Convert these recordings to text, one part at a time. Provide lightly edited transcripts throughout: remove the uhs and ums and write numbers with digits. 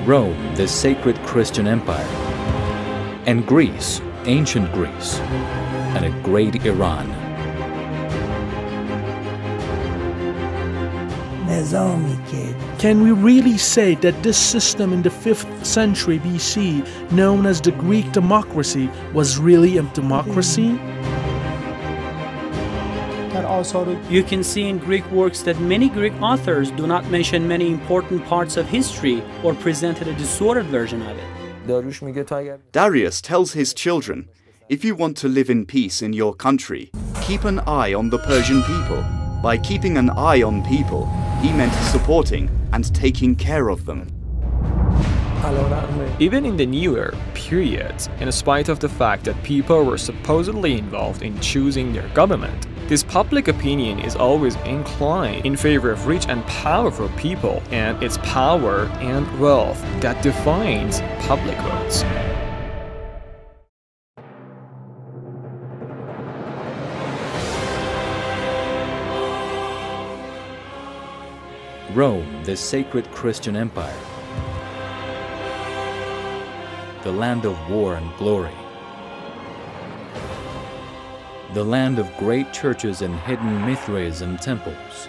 Rome, the sacred Christian empire, and Greece, ancient Greece, and a great Iran. Can we really say that this system in the 5th century BC, known as the Greek democracy, was really a democracy? You can see in Greek works that many Greek authors do not mention many important parts of history or presented a distorted version of it. Darius tells his children, if you want to live in peace in your country, keep an eye on the Persian people. By keeping an eye on people, he meant supporting and taking care of them. Even in the newer periods, in spite of the fact that people were supposedly involved in choosing their government, this public opinion is always inclined in favor of rich and powerful people and its power and wealth that defines public votes. Rome, the sacred Christian empire, the land of war and glory, the land of great churches and hidden Mithraism temples,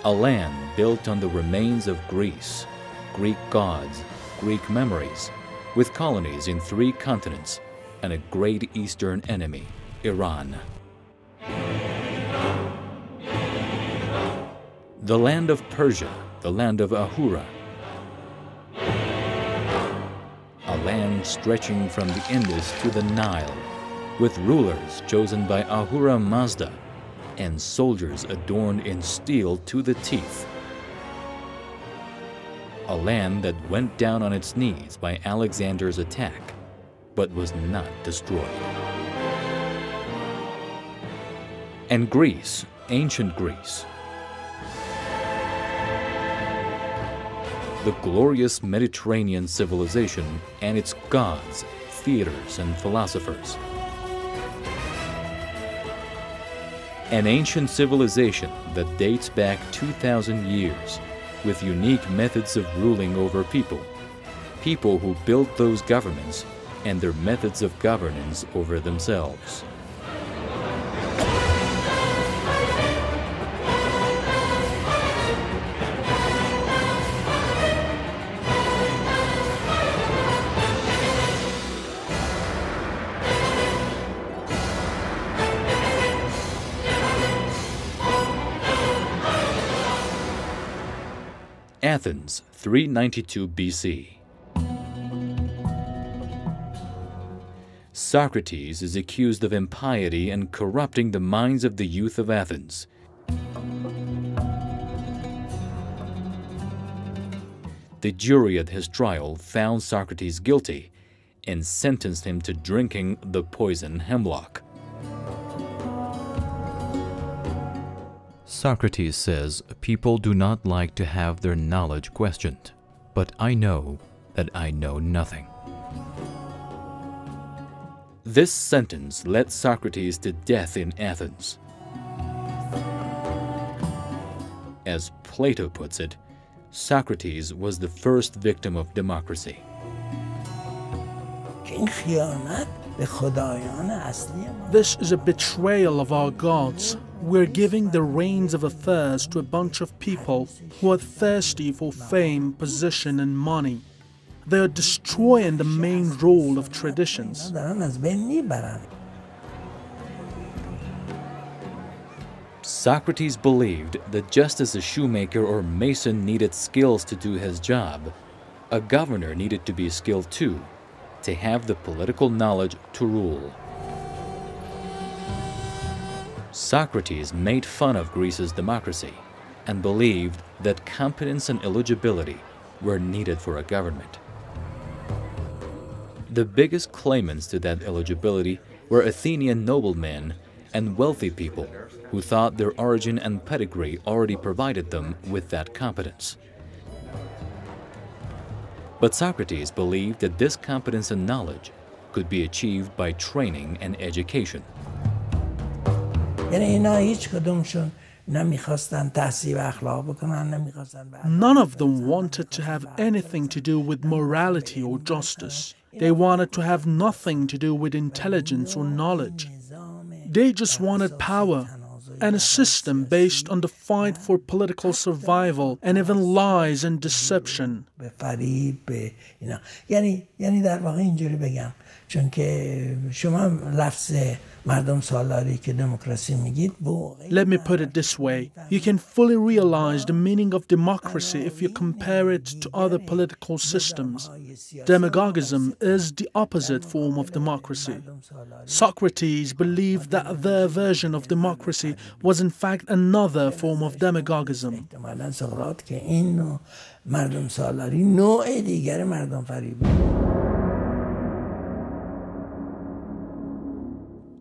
a land built on the remains of Greece, Greek gods, Greek memories, with colonies in 3 continents and a great eastern enemy, Iran. The land of Persia, the land of Ahura, a land stretching from the Indus to the Nile, with rulers chosen by Ahura Mazda and soldiers adorned in steel to the teeth. A land that went down on its knees by Alexander's attack, but was not destroyed. And Greece, ancient Greece, the glorious Mediterranean civilization and its gods, theaters, and philosophers. An ancient civilization that dates back 2,000 years, with unique methods of ruling over people, people who built those governments and their methods of governance over themselves. Athens, 392 BC. Socrates is accused of impiety and corrupting the minds of the youth of Athens. The jury at his trial found Socrates guilty and sentenced him to drinking the poison hemlock. Socrates says people do not like to have their knowledge questioned, but I know that I know nothing. This sentence led Socrates to death in Athens. As Plato puts it, Socrates was the first victim of democracy. This is a betrayal of our gods. We're giving the reins of affairs to a bunch of people who are thirsty for fame, position, and money. They are destroying the main role of traditions. Socrates believed that just as a shoemaker or mason needed skills to do his job, a governor needed to be skilled too, to have the political knowledge to rule. Socrates made fun of Greece's democracy and believed that competence and eligibility were needed for a government. The biggest claimants to that eligibility were Athenian noblemen and wealthy people who thought their origin and pedigree already provided them with that competence. But Socrates believed that this competence and knowledge could be achieved by training and education. None of them wanted to have anything to do with morality or justice. They wanted to have nothing to do with intelligence or knowledge. They just wanted power and a system based on the fight for political survival and even lies and deception. Let me put it this way. You can fully realize the meaning of democracy if you compare it to other political systems. Demagogism is the opposite form of democracy. Socrates believed that their version of democracy was in fact another form of demagogism.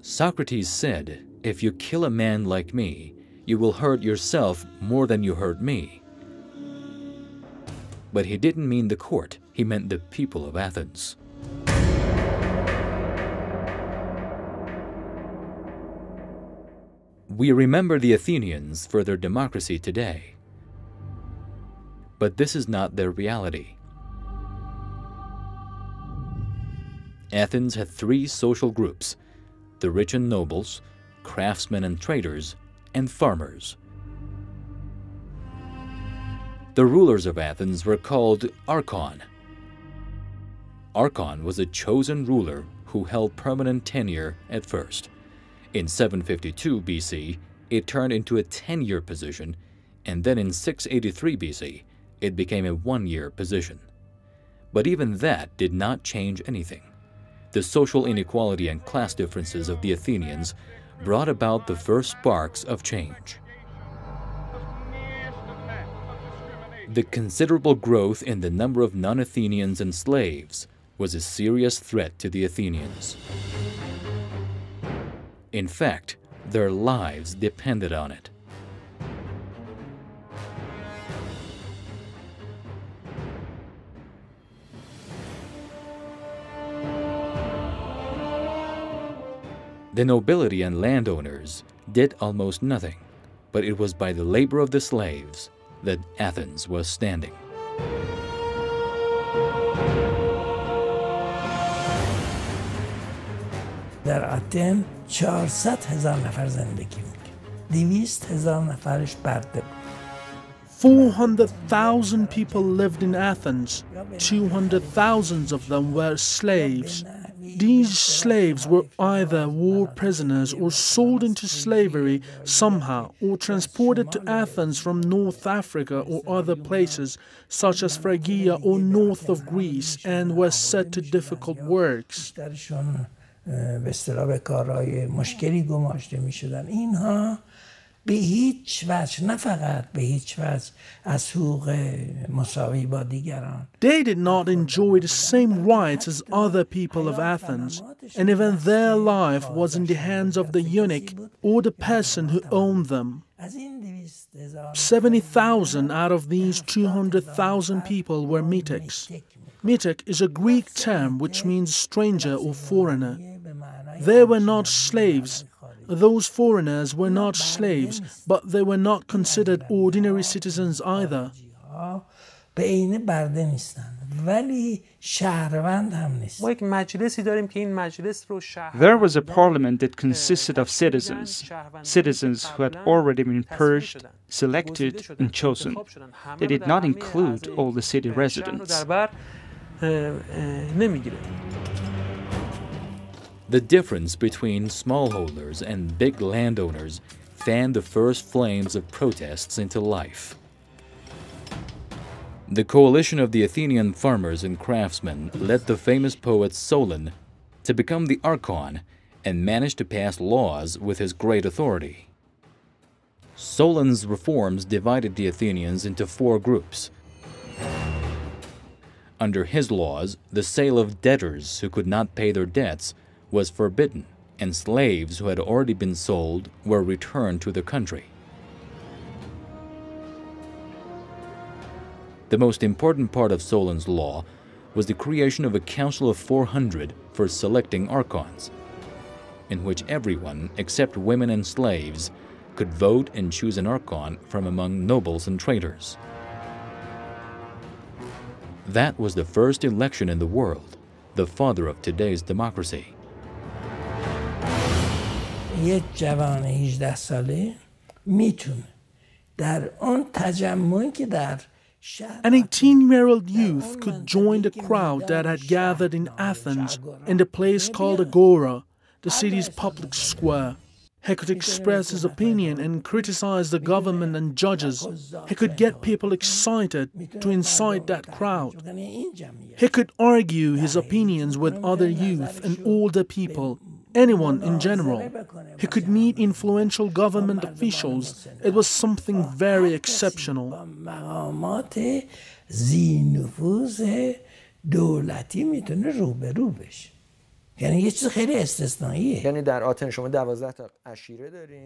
Socrates said, "If you kill a man like me, you will hurt yourself more than you hurt me." But he didn't mean the court, he meant the people of Athens. We remember the Athenians for their democracy today. But this is not their reality. Athens had three social groups: the rich and nobles, craftsmen and traders, and farmers. The rulers of Athens were called archon. Archon was a chosen ruler who held permanent tenure at first. In 752 BC, it turned into a 10-year position, and then in 683 BC, it became a 1-year position. But even that did not change anything. The social inequality and class differences of the Athenians brought about the first sparks of change. The considerable growth in the number of non-Athenians and slaves was a serious threat to the Athenians. In fact, their lives depended on it. The nobility and landowners did almost nothing, but it was by the labor of the slaves that Athens was standing. در آتن 400,000 نفر زندگی می‌کرد. 200,000 نفرش برده بود. 400,000 people lived in Athens. 200,000 of them were slaves. These slaves were either war prisoners or sold into slavery somehow, or transported to Athens from North Africa or other places, such as Phrygia or north of Greece, and were set to difficult works. به اصطلاح به کارهای مشکلی گماشته می‌شدن. اینها به هیچ وجه، نه فقط به هیچ وجه از حقوق مساوی با دیگران. They did not enjoy the same rights as other people of Athens, and even their life was in the hands of the eunuch or the person who owned them. 70,000 out of these 200,000 people were metics. Metic is a Greek term which means stranger or foreigner. They were not slaves. Those foreigners were not slaves, but they were not considered ordinary citizens either. There was a parliament that consisted of citizens who had already been purged, selected, and chosen. They did not include all the city residents. The difference between smallholders and big landowners fanned the first flames of protests into life. The coalition of the Athenian farmers and craftsmen led the famous poet Solon to become the archon and managed to pass laws with his great authority. Solon's reforms divided the Athenians into 4 groups. Under his laws, the sale of debtors who could not pay their debts was forbidden, and slaves who had already been sold were returned to the country. The most important part of Solon's law was the creation of a council of 400 for selecting archons, in which everyone, except women and slaves, could vote and choose an archon from among nobles and traders. That was the first election in the world, the father of today's democracy. یک جوان 18 ساله میتونه در آن تجمعی که در An 18-year-old youth could join the crowd that had gathered in Athens in the place called Agora, the city's public square. He could express his opinion and criticize the government and judges. He could get people excited to incite that crowd. He could argue his opinions with other youth and older people, anyone in general. He could meet influential government officials. It was something very exceptional.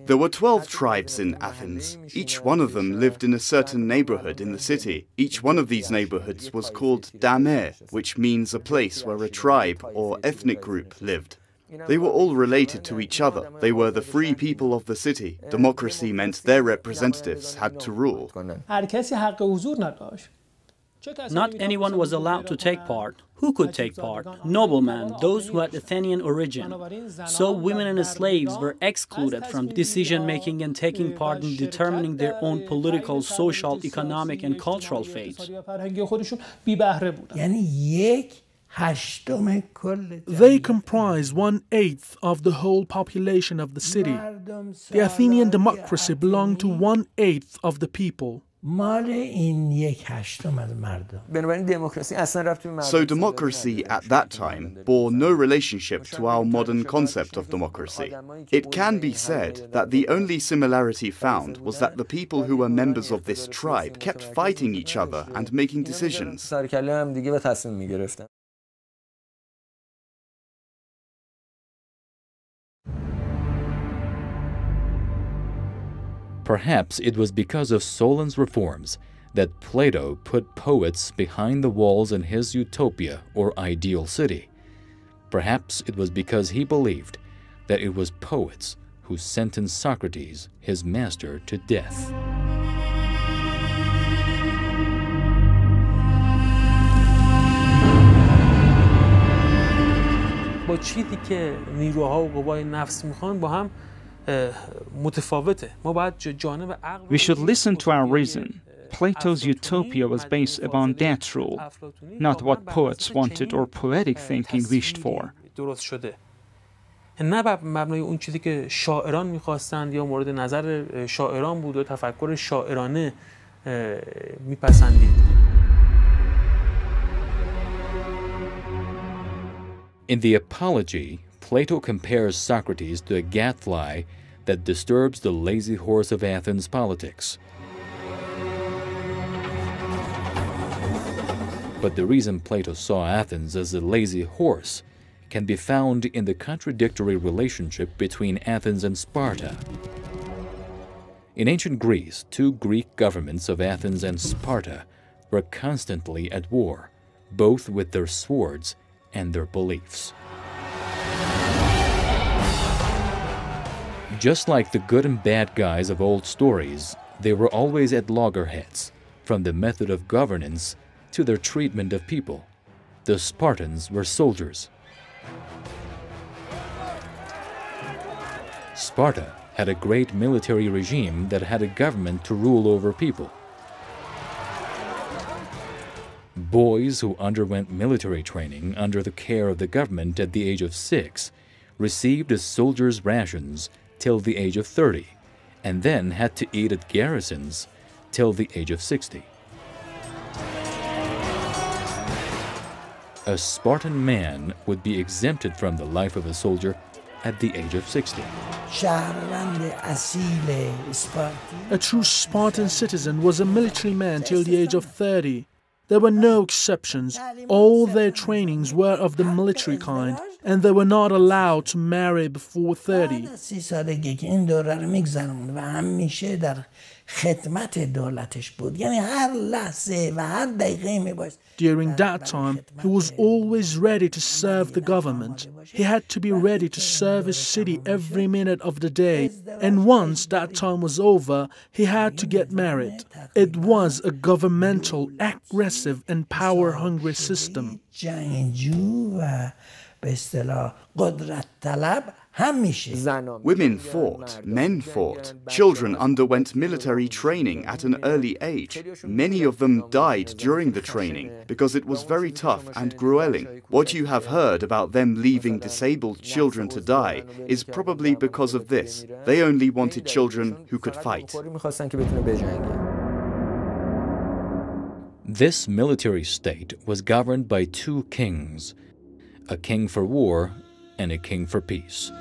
There were 12 tribes in Athens. Each one of them lived in a certain neighborhood in the city. Each one of these neighborhoods was called Dame, which means a place where a tribe or ethnic group lived. They were all related to each other. They were the free people of the city. Democracy meant their representatives had to rule. Not anyone was allowed to take part. Who could take part? Noblemen, those who had Athenian origin. So women and slaves were excluded from decision-making and taking part in determining their own political, social, economic, and cultural fates. They comprised 1/8 of the whole population of the city. The Athenian democracy belonged to 1/8 of the people. So democracy at that time bore no relationship to our modern concept of democracy. It can be said that the only similarity found was that the people who were members of this tribe kept fighting each other and making decisions. Perhaps it was because of Solon's reforms that Plato put poets behind the walls in his utopia or ideal city. Perhaps it was because he believed that it was poets who sentenced Socrates, his master, to death. با چیزی که نیروها و قوای نفس میخوان با هم متفاوته. ما باید جانب عقل We should listen to our reason. Plato's utopia was based upon that rule, not what poets wanted or poetic thinking wished for. درست شده. نه بر مبنای اون چیزی که شاعران میخواستند یا مورد نظر شاعران بود و تفکر شاعرانه میپسندید. In the Apology, Plato compares Socrates to a gadfly that disturbs the lazy horse of Athens' politics. But the reason Plato saw Athens as a lazy horse can be found in the contradictory relationship between Athens and Sparta. In ancient Greece, two Greek governments of Athens and Sparta were constantly at war, both with their swords and their beliefs. Just like the good and bad guys of old stories, they were always at loggerheads, from the method of governance to their treatment of people. The Spartans were soldiers. Sparta had a great military regime that had a government to rule over people. Boys who underwent military training under the care of the government at the age of 6 received a soldier's rations till the age of 30, and then had to eat at garrisons till the age of 60. A Spartan man would be exempted from the life of a soldier at the age of 60. A true Spartan citizen was a military man till the age of 30. There were no exceptions. All their trainings were of the military kind, and they were not allowed to marry before 30. خدمت دولتش بود یعنی هر لحظه و هر دقیقه میباید. During that time, he was always ready to serve the government. He had to be ready to serve his city every minute of the day. And once that time was over, he had to get married. It was a governmental, aggressive, and power-hungry system. جنگجو و به اصطلاح قدرت طلب Women fought, men fought, children underwent military training at an early age. Many of them died during the training because it was very tough and grueling. What you have heard about them leaving disabled children to die is probably because of this. They only wanted children who could fight. This military state was governed by two kings, a king for war and a king for peace.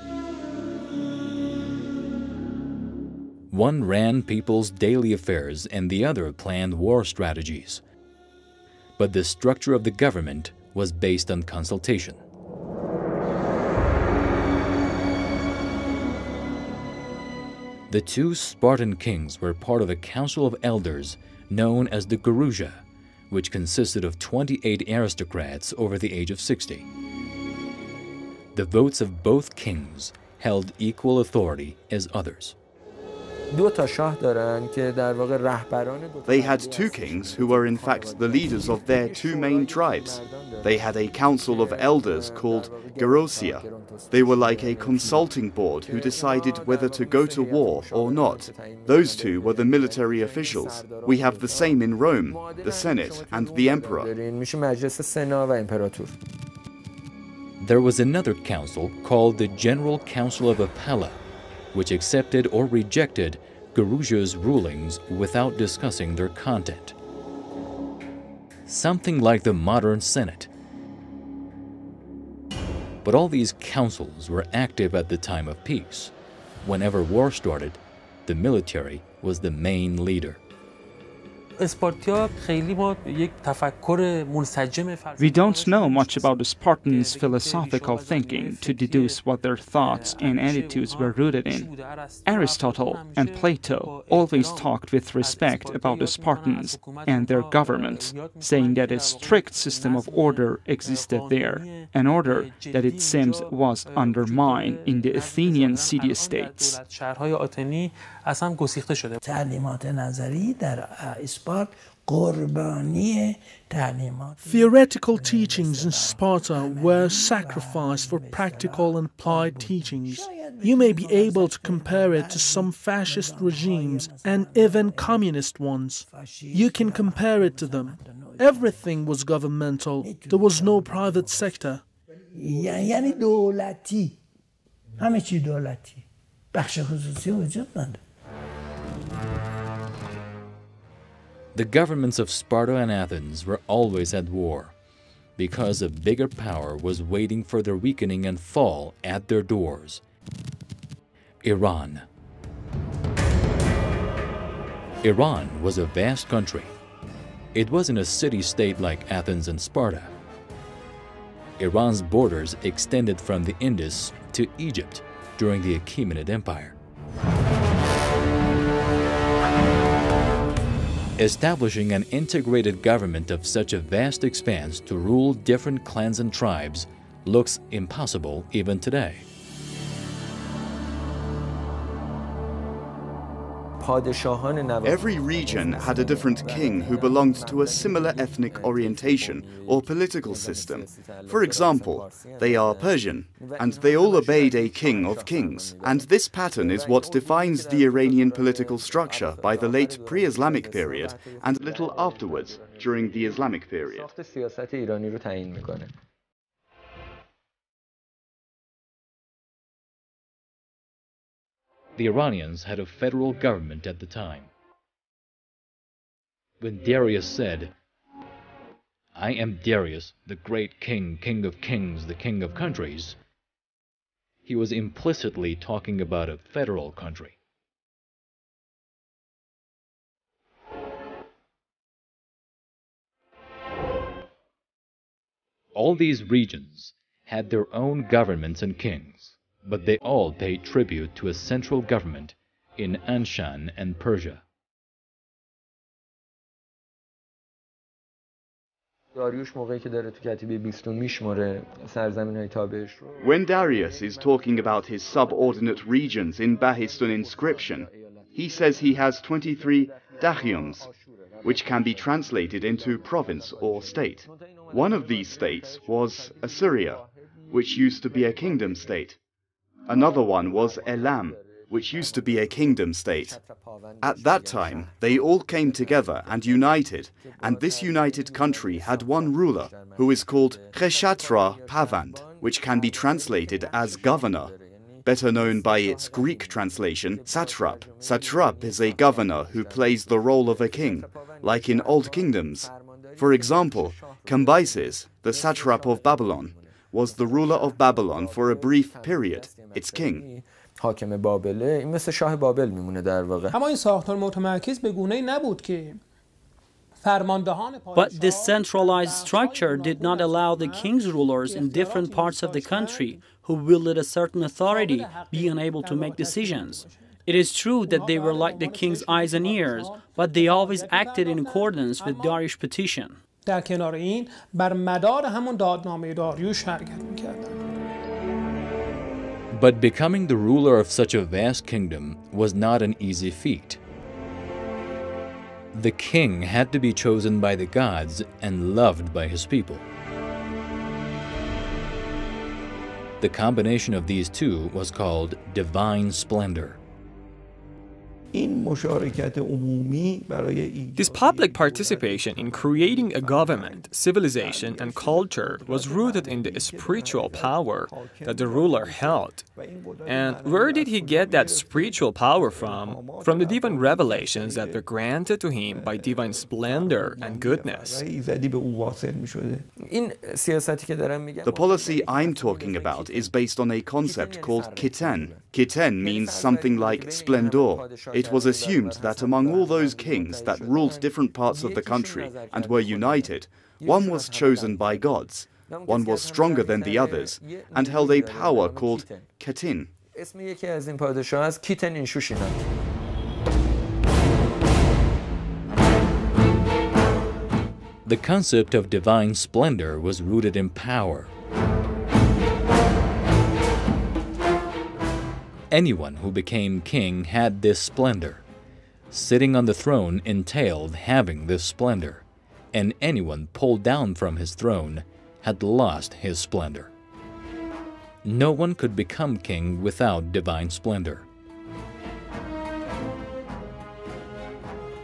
One ran people's daily affairs and the other planned war strategies. But the structure of the government was based on consultation. The two Spartan kings were part of a council of elders known as the Gerousia, which consisted of 28 aristocrats over the age of 60. The votes of both kings held equal authority as others. They had two kings who were in fact the leaders of their two main tribes. They had a council of elders called Gerousia. They were like a consulting board who decided whether to go to war or not. Those two were the military officials. We have the same in Rome, the Senate and the Emperor. There was another council called the General Council of Apella, which accepted or rejected Gerousia's rulings without discussing their content. Something like the modern Senate. But all these councils were active at the time of peace. Whenever war started, the military was the main leader. We don't know much about the Spartans' philosophical thinking to deduce what their thoughts and attitudes were rooted in. Aristotle and Plato always talked with respect about the Spartans and their government, saying that a strict system of order existed there, an order that it seems was undermined in the Athenian city-states. Theoretical teachings in Sparta were sacrificed for practical and applied teachings. You may be able to compare it to some fascist regimes and even communist ones. You can compare it to them. Everything was governmental. There was no private sector. یعنی دولتی همه چی دولتی بخش خصوصی وجود نداره. The governments of Sparta and Athens were always at war, because a bigger power was waiting for their weakening and fall at their doors. Iran. Iran was a vast country. It wasn't a city-state like Athens and Sparta. Iran's borders extended from the Indus to Egypt during the Achaemenid Empire. Establishing an integrated government of such a vast expanse to rule different clans and tribes looks impossible even today. Every region had a different king who belonged to a similar ethnic orientation or political system. For example, they are Persian, and they all obeyed a king of kings. And this pattern is what defines the Iranian political structure by the late pre-Islamic period and a little afterwards, during the Islamic period. The Iranians had a federal government at the time. When Darius said, "I am Darius, the great king, king of kings, the king of countries," he was implicitly talking about a federal country. All these regions had their own governments and kings, but they all paid tribute to a central government in Anshan and Persia. When Darius is talking about his subordinate regions in Behistun inscription, he says he has 23 dachiums, which can be translated into province or state. One of these states was Assyria, which used to be a kingdom state. Another one was Elam, which used to be a kingdom state. At that time, they all came together and united, and this united country had one ruler, who is called Kheshatra Pavand, which can be translated as governor, better known by its Greek translation, satrap. Satrap is a governor who plays the role of a king, like in old kingdoms. For example, Cambyses, the satrap of Babylon, was the ruler of Babylon for a brief period, its king. حاکم بابله این مثل شاه بابل میمونه در واقع. اما این ساختار متمرکز به گونه‌ای نبود که But this centralized structure did not allow the king's rulers in different parts of the country who wielded a certain authority be unable to make decisions. It is true that they were like the king's eyes and ears, but they always acted in accordance with Darius' petition. در کنار این بر مدار همون دادنامه داریوش حرکت می‌کردند. But becoming the ruler of such a vast kingdom was not an easy feat. The king had to be chosen by the gods and loved by his people. The combination of these two was called divine splendor. This public participation in creating a government, civilization, and culture was rooted in the spiritual power that the ruler held. And where did he get that spiritual power from? From the divine revelations that were granted to him by divine splendor and goodness. The policy I'm talking about is based on a concept called kiten. Kiten means something like splendor. It was assumed that among all those kings that ruled different parts of the country and were united, one was chosen by gods, one was stronger than the others, and held a power called ketin. The concept of divine splendor was rooted in power. Anyone who became king had this splendor. Sitting on the throne entailed having this splendor, and anyone pulled down from his throne had lost his splendor. No one could become king without divine splendor.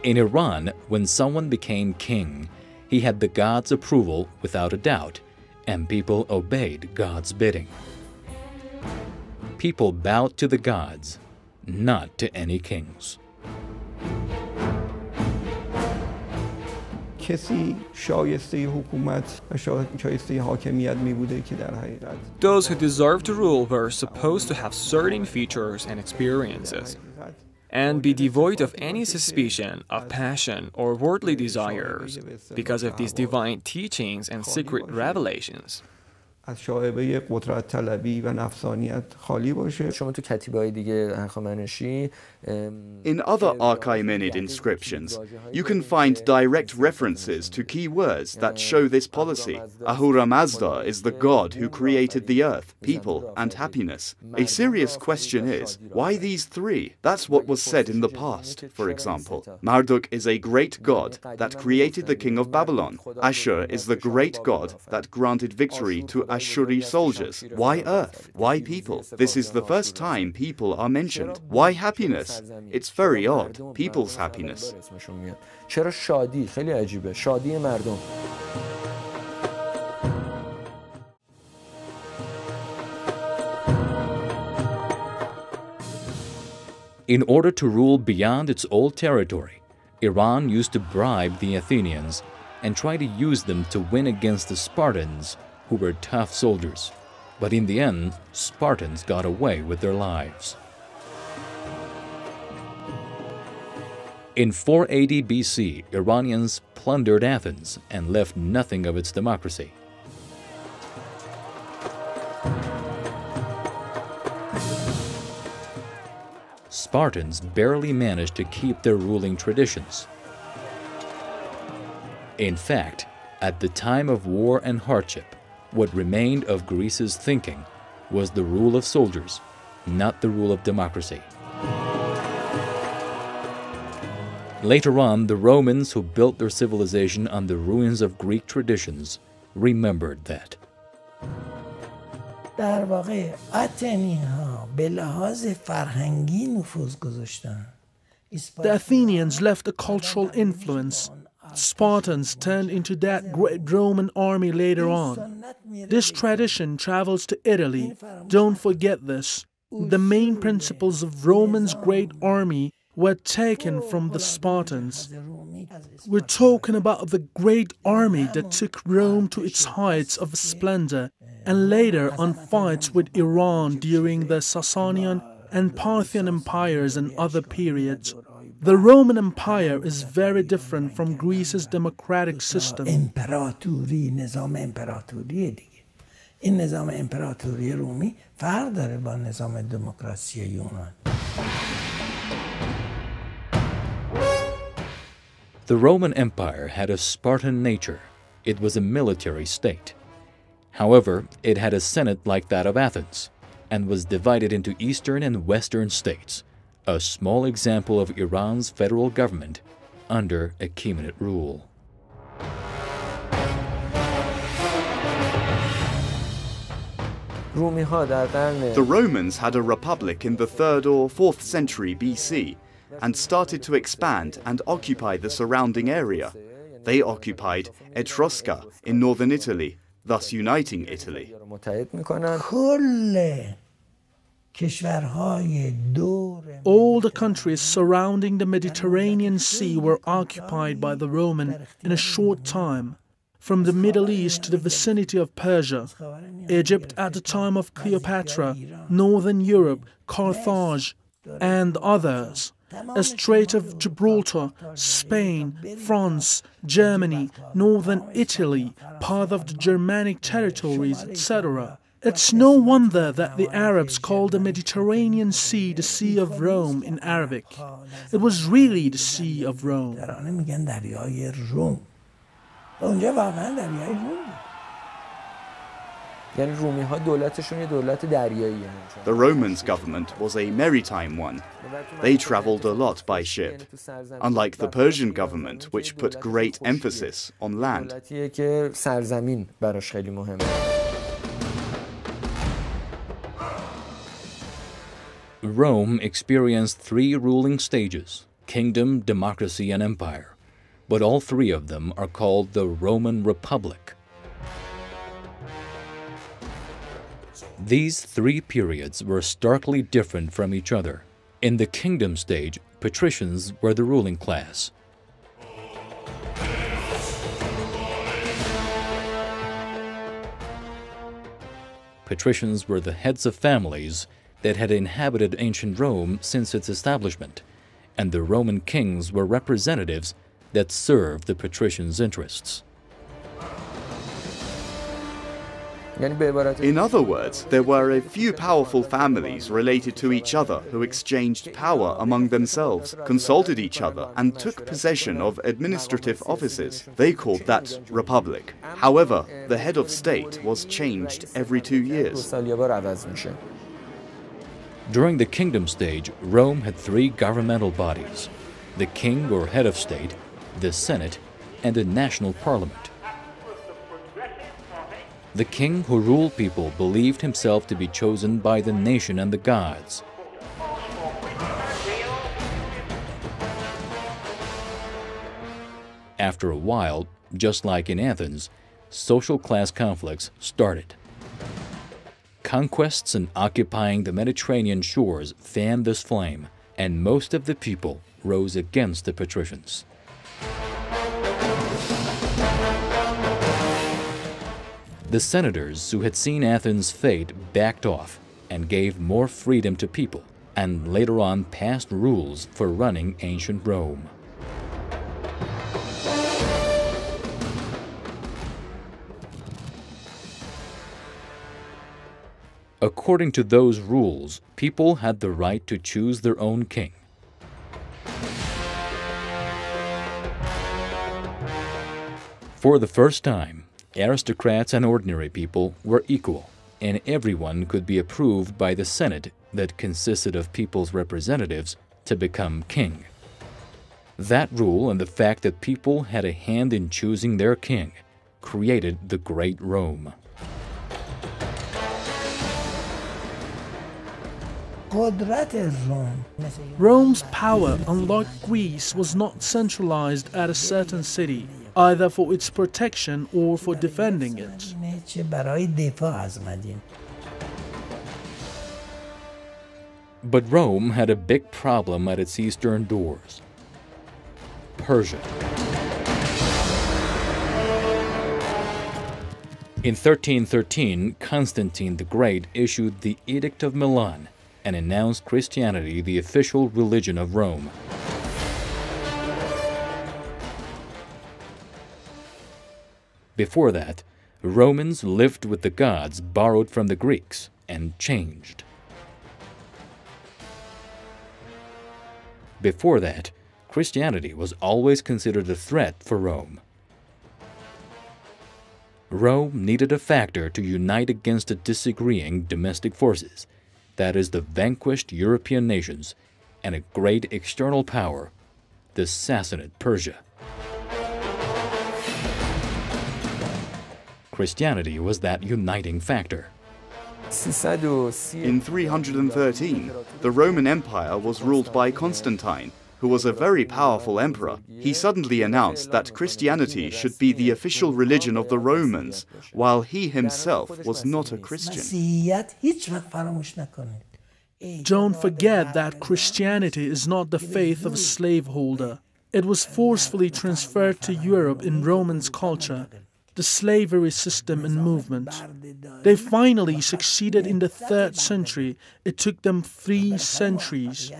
In Iran, when someone became king, he had the God's approval without a doubt, and people obeyed God's bidding. People bowed to the gods, not to any kings. Those who deserved to rule were supposed to have certain features and experiences, and be devoid of any suspicion of passion or worldly desires because of these divine teachings and secret revelations. In other Achaemenid inscriptions, you can find direct references to key words that show this policy. Ahura Mazda is the god who created the earth, people, and happiness. A serious question is, why these three? That's what was said in the past, for example. Marduk is a great god that created the king of Babylon. Ashur is the great god that granted victory to Ashuri soldiers. Why earth? Why people? This is the first time people are mentioned. Why happiness? It's very odd. People's happiness. چرا شادی؟ خیلی عجیبه. شادی مردم. In order to rule beyond its old territory, Iran used to bribe the Athenians and try to use them to win against the Spartans, who were tough soldiers. But in the end, Spartans got away with their lives. In 480 BC, Iranians plundered Athens and left nothing of its democracy. Spartans barely managed to keep their ruling traditions. In fact, At the time of war and hardship, what remained of Greece's thinking was the rule of soldiers, not the rule of democracy. Later on, the Romans who built their civilization on the ruins of Greek traditions remembered that. در واقع آتنی‌ها به لحاظ فرهنگی نفوذ گذاشتن. The Athenians left a cultural influence. Spartans turned into that great Roman army later on. This tradition travels to Italy. Don't forget this. The main principles of Rome's great army were taken from the Spartans. We're talking about the great army that took Rome to its heights of splendor and later on fights with Iran during the Sasanian and Parthian empires and other periods. The Roman Empire is very different from Greece's democratic system. امپراتوری نظام امپراتوری دیگه. این نظام امپراتوری رومی فرق داره با نظام دموکراسی یونان. The Roman Empire had a Spartan nature. It was a military state. However, it had a senate like that of Athens, and was divided into eastern and western states, a small example of Iran's federal government under Achaemenid rule. The Romans had a republic in the 3rd or 4th century BC and started to expand and occupy the surrounding area. They occupied Etrusca in northern Italy, thus uniting Italy. All the countries surrounding the Mediterranean Sea were occupied by the Roman in a short time, from the Middle East to the vicinity of Persia, Egypt at the time of Cleopatra, Northern Europe, Carthage, and others, a Strait of Gibraltar, Spain, France, Germany, Northern Italy, part of the Germanic territories, etc. It's no wonder that the Arabs called the Mediterranean Sea the Sea of Rome in Arabic. It was really the Sea of Rome. The Romans' government was a maritime one. They traveled a lot by ship, unlike the Persian government, which put great emphasis on land. Rome experienced 3 ruling stages: kingdom, democracy, and empire. But all 3 of them are called the Roman Republic. These 3 periods were starkly different from each other. In the kingdom stage, patricians were the ruling class. Patricians were the heads of families that had inhabited ancient Rome since its establishment, and the Roman kings were representatives that served the patricians' interests. In other words, there were a few powerful families related to each other who exchanged power among themselves, consulted each other, and took possession of administrative offices. They called that republic. However, the head of state was changed every 2 years. During the kingdom stage, Rome had 3 governmental bodies: the king or head of state, the Senate, and a national parliament. The king who ruled people believed himself to be chosen by the nation and the gods. After a while, just like in Athens, social class conflicts started. Conquests and occupying the Mediterranean shores fanned this flame, and most of the people rose against the patricians. The senators who had seen Athens' fate backed off and gave more freedom to people, and later on passed rules for running ancient Rome. According to those rules, people had the right to choose their own king. For the first time, aristocrats and ordinary people were equal, and everyone could be approved by the Senate that consisted of people's representatives to become king. That rule and the fact that people had a hand in choosing their king created the Great Rome. Rome's power, unlike Greece, was not centralized at a certain city, either for its protection or for defending it. But Rome had a big problem at its eastern doors: Persia. In 1313, Constantine the Great issued the Edict of Milan and announced Christianity the official religion of Rome. Before that, Romans lived with the gods borrowed from the Greeks and changed. Before that, Christianity was always considered a threat for Rome. Rome needed a factor to unite against the disagreeing domestic forces, that is, the vanquished European nations, and a great external power, the Sassanid Persia. Christianity was that uniting factor. In 313, the Roman Empire was ruled by Constantine, who was a very powerful emperor. He suddenly announced that Christianity should be the official religion of the Romans, while he himself was not a Christian. Don't forget that Christianity is not the faith of a slaveholder. It was forcefully transferred to Europe in Romans culture, the slavery system and movement. They finally succeeded in the 3rd century. It took them 3 centuries.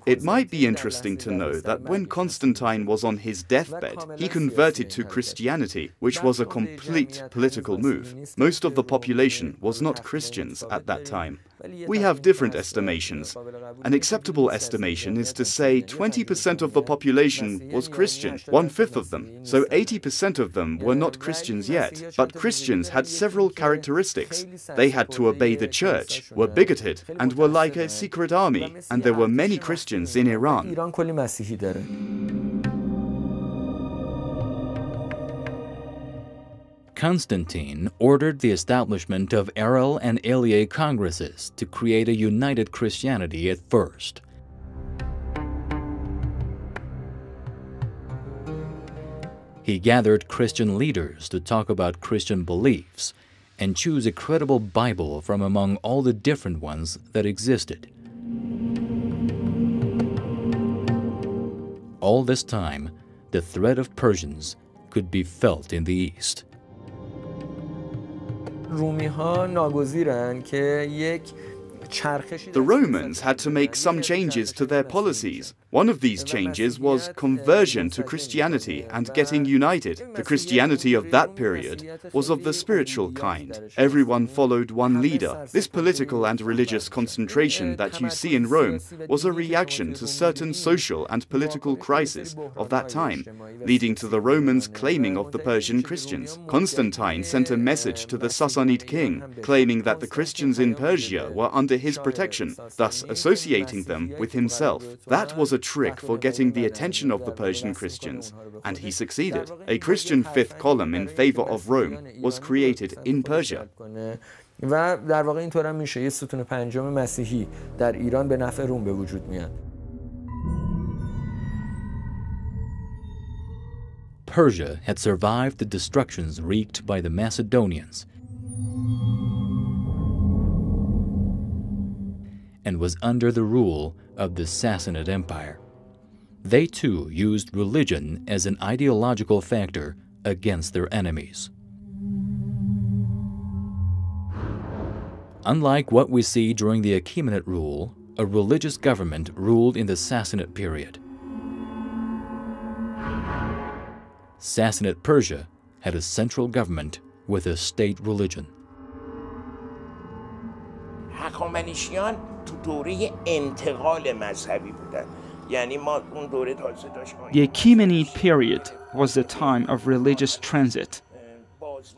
It might be interesting to know that when Constantine was on his deathbed, he converted to Christianity, which was a complete political move. Most of the population was not Christians at that time. We have different estimations. An acceptable estimation is to say 20% of the population was Christian, 1/5 of them. So 80% of them were not Christians yet. But Christians had several characteristics. They had to obey the church, were bigoted, and were like a secret army. And there were many Christians in Iran. Constantine ordered the establishment of Arel and Elie congresses to create a united Christianity at first. He gathered Christian leaders to talk about Christian beliefs and choose a credible Bible from among all the different ones that existed. All this time, the threat of Persians could be felt in the east. The Romans had to make some changes to their policies. One of these changes was conversion to Christianity and getting united. The Christianity of that period was of the spiritual kind. Everyone followed one leader. This political and religious concentration that you see in Rome was a reaction to certain social and political crises of that time, leading to the Romans claiming of the Persian Christians. Constantine sent a message to the Sassanid king, claiming that the Christians in Persia were under his protection, thus associating them with himself. That was a trick for getting the attention of the Persian Christians, and he succeeded. A Christian 5th column in favor of Rome was created in Persia. Persia had survived the destructions wreaked by the Macedonians and was under the rule of the Sassanid Empire. They too used religion as an ideological factor against their enemies. Unlike what we see during the Achaemenid rule, a religious government ruled in the Sassanid period. Sassanid Persia had a central government with a state religion. هخامنشیان تو دوره انتقال مذهبی بودن. The Achaemenid period was the time of religious transit.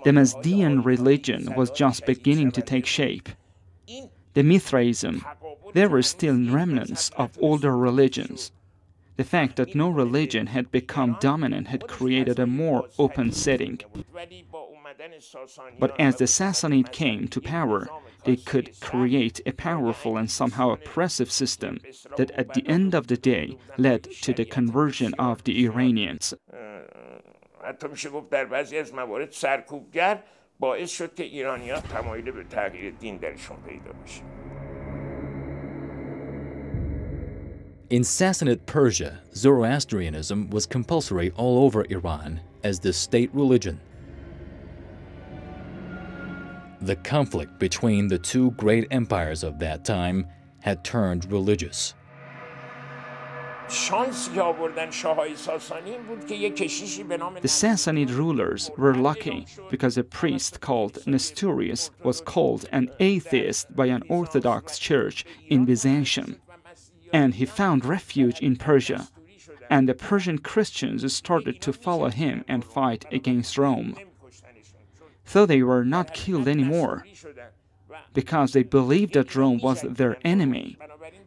The Mazdean religion was just beginning to take shape. The Mithraism, there were still remnants of older religions. The fact that no religion had become dominant had created a more open setting. But as the Sassanid came to power, they could create a powerful and somehow oppressive system that at the end of the day led to the conversion of the Iranians. حتی میشه گفت در بعضی از موارد سرکوبگر باعث شد که ایرانی‌ها تمایل به تغییر دین درشون پیدا بشه. In Sassanid Persia, Zoroastrianism was compulsory all over Iran as the state religion. The conflict between the two great empires of that time had turned religious. The Sassanid rulers were lucky because a priest called Nestorius was called an atheist by an Orthodox church in Byzantium, and he found refuge in Persia, and the Persian Christians started to follow him and fight against Rome. Though they were not killed anymore, because they believed that Rome was their enemy,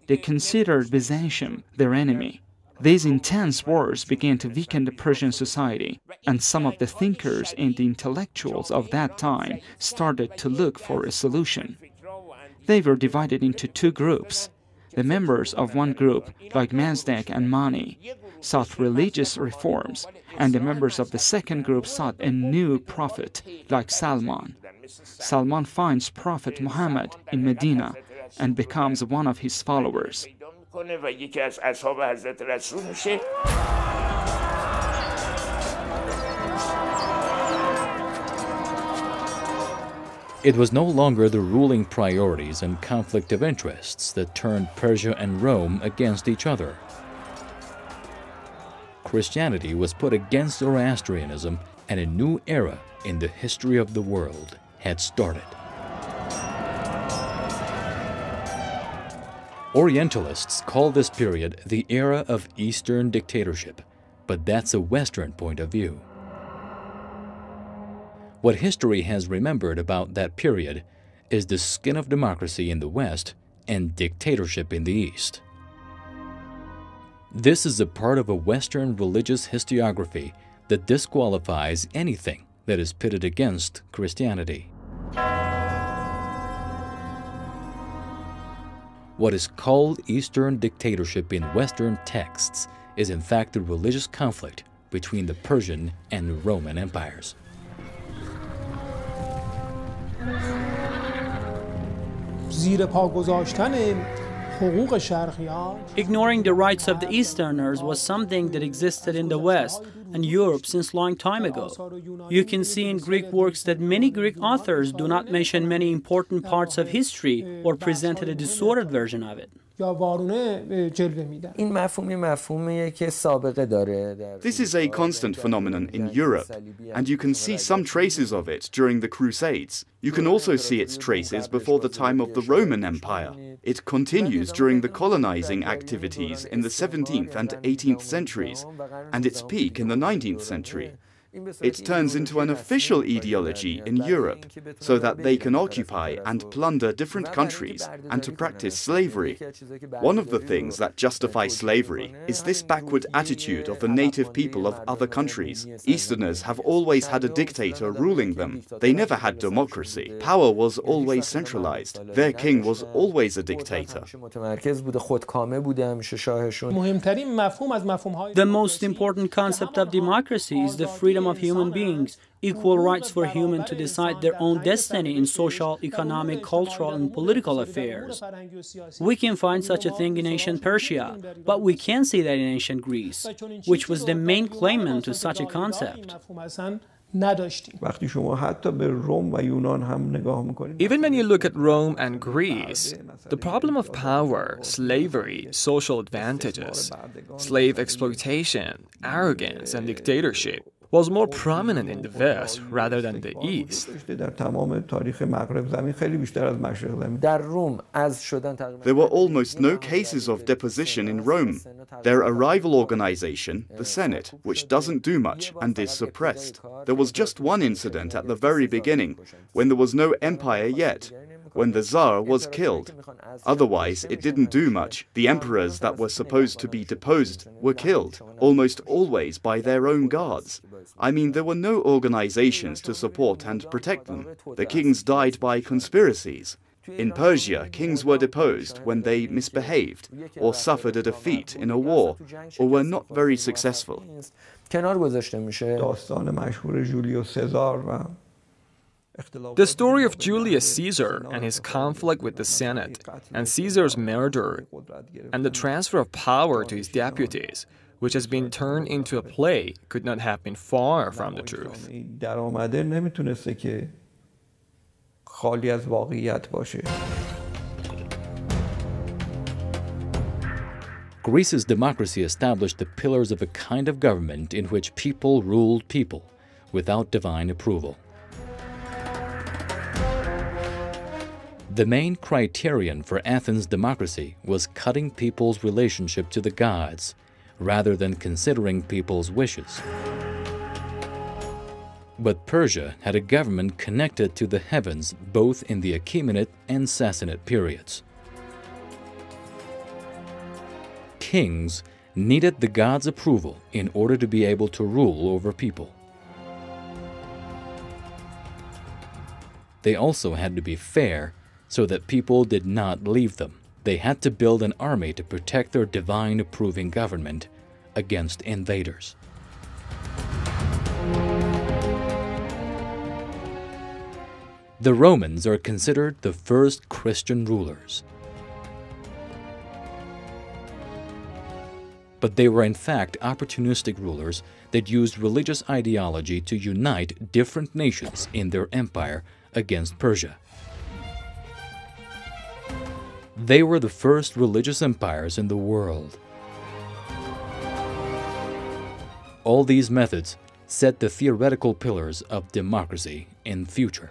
they considered Byzantium their enemy. These intense wars began to weaken the Persian society, and some of the thinkers and the intellectuals of that time started to look for a solution. They were divided into two groups. The members of one group, like Mazdak and Mani, sought religious reforms, and the members of the second group sought a new prophet, like Salman. Salman finds Prophet Muhammad in Medina and becomes one of his followers. It was no longer the ruling priorities and conflict of interests that turned Persia and Rome against each other. Christianity was put against Zoroastrianism, and a new era in the history of the world had started. Orientalists call this period the era of Eastern dictatorship, but that's a Western point of view. What history has remembered about that period is the skin of democracy in the West and dictatorship in the East. This is a part of a Western religious historiography that disqualifies anything that is pitted against Christianity. What is called Eastern dictatorship in Western texts is in fact the religious conflict between the Persian and Roman empires. Ignoring the rights of the Easterners was something that existed in the West and Europe since long time ago. You can see in Greek works that many Greek authors do not mention many important parts of history or presented a distorted version of it. This is a constant phenomenon in Europe, and you can see some traces of it during the Crusades. You can also see its traces before the time of the Roman Empire. It continues during the colonizing activities in the 17th and 18th centuries, and its peak in the 19th century. It turns into an official ideology in Europe, so that they can occupy and plunder different countries and to practice slavery. One of the things that justify slavery is this backward attitude of the native people of other countries. Easterners have always had a dictator ruling them. They never had democracy. Power was always centralized. Their king was always a dictator. The most important concept of democracy is the freedom of human beings, equal rights for humans to decide their own destiny in social, economic, cultural, and political affairs. We can find such a thing in ancient Persia, but we can't see that in ancient Greece, which was the main claimant to such a concept. Even when you look at Rome and Greece, the problem of power, slavery, social advantages, slave exploitation, arrogance, and dictatorship was more prominent in the West rather than the East. There were almost no cases of deposition in Rome. Their arrival organization, the Senate, which doesn't do much and is suppressed. There was just one incident at the very beginning, when there was no empire yet, when the Tsar was killed. Otherwise, it didn't do much. The emperors that were supposed to be deposed were killed, almost always by their own guards. I mean, there were no organizations to support and protect them. The kings died by conspiracies. In Persia, kings were deposed when they misbehaved, or suffered a defeat in a war, or were not very successful. The story of Julius Caesar and his conflict with the Senate, and Caesar's murder, and the transfer of power to his deputies, which has been turned into a play, could not have been far from the truth. Greece's democracy established the pillars of a kind of government in which people ruled people, without divine approval. The main criterion for Athens' democracy was cutting people's relationship to the gods, rather than considering people's wishes. But Persia had a government connected to the heavens both in the Achaemenid and Sassanid periods. Kings needed the gods' approval in order to be able to rule over people. They also had to be fair, so that people did not leave them. They had to build an army to protect their divine approving government against invaders. The Romans are considered the first Christian rulers. But they were in fact opportunistic rulers that used religious ideology to unite different nations in their empire against Persia. They were the first religious empires in the world. All these methods set the theoretical pillars of democracy in future.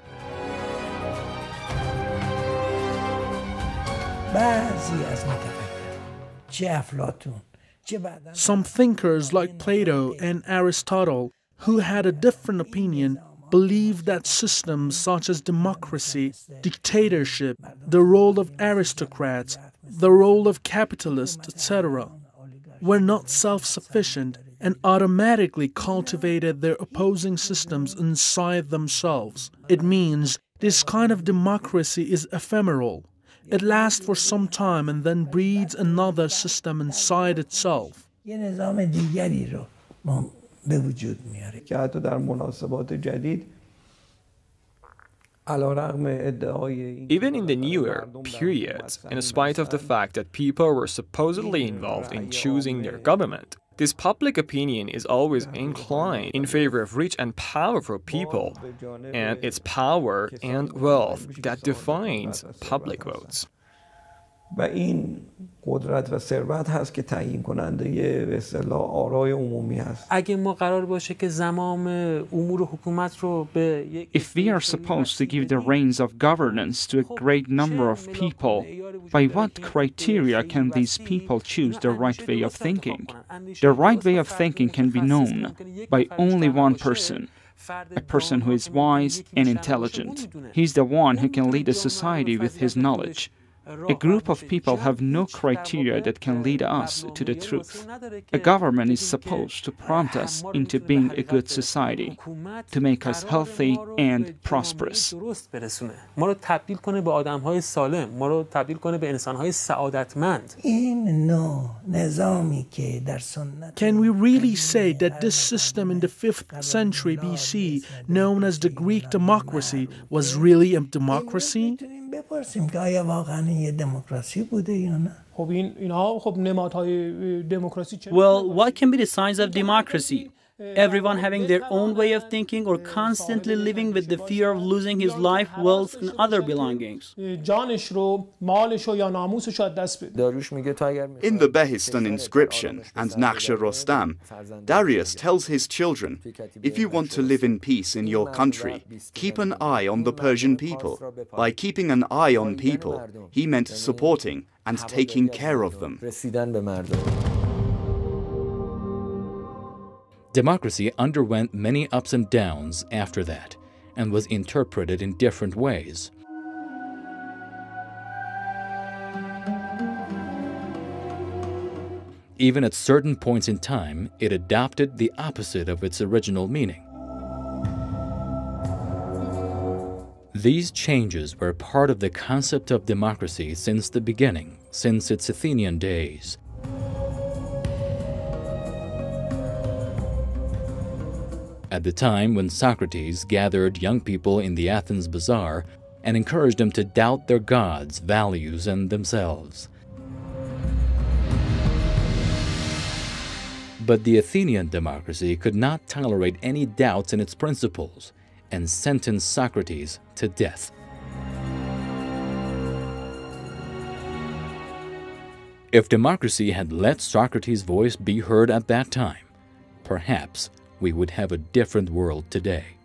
Some thinkers like Plato and Aristotle, who had a different opinion, believed that systems such as democracy, dictatorship, the role of aristocrats, the role of capitalists, etc., were not self-sufficient and automatically cultivated their opposing systems inside themselves. It means this kind of democracy is ephemeral. It lasts for some time and then breeds another system inside itself. Even in the newer periods, in spite of the fact that people were supposedly involved in choosing their government, this public opinion is always inclined in favor of rich and powerful people, and it's power and wealth that defines public votes. اگه ما قرار باشه که زمام امور حکومت رو به یک If we are supposed to give the reins of governance to a great number of people, by what criteria can these people choose the right way of thinking? The right way of thinking can be known by only one person, a person who is wise and intelligent. He's the one who can lead a society with his knowledge. A group of people have no criteria that can lead us to the truth. A government is supposed to prompt us into being a good society, to make us healthy and prosperous. ما رو تبدیل کنه به آدم‌های سالم، ما رو تبدیل کنه به انسان‌های سعادتمند. Can we really say that this system in the 5th century BC, known as the Greek democracy, was really a democracy? بپرسیم که آیا واقعا یه دموکراسی بوده یا نه؟ خب اینها خب نمادهای دموکراسی چه؟ Well, what can be the signs of democracy? everyone having their own way of thinking or constantly living with the fear of losing his life, wealth, and other belongings. In the Behistan inscription and Naqsh Rostam, Darius tells his children, if you want to live in peace in your country, keep an eye on the Persian people. By keeping an eye on people, he meant supporting and taking care of them. Democracy underwent many ups and downs after that, and was interpreted in different ways. Even at certain points in time, it adopted the opposite of its original meaning. These changes were part of the concept of democracy since the beginning, since its Athenian days. At the time when Socrates gathered young people in the Athens bazaar and encouraged them to doubt their gods, values, and themselves. But the Athenian democracy could not tolerate any doubts in its principles and sentenced Socrates to death. If democracy had let Socrates' voice be heard at that time, perhaps we would have a different world today.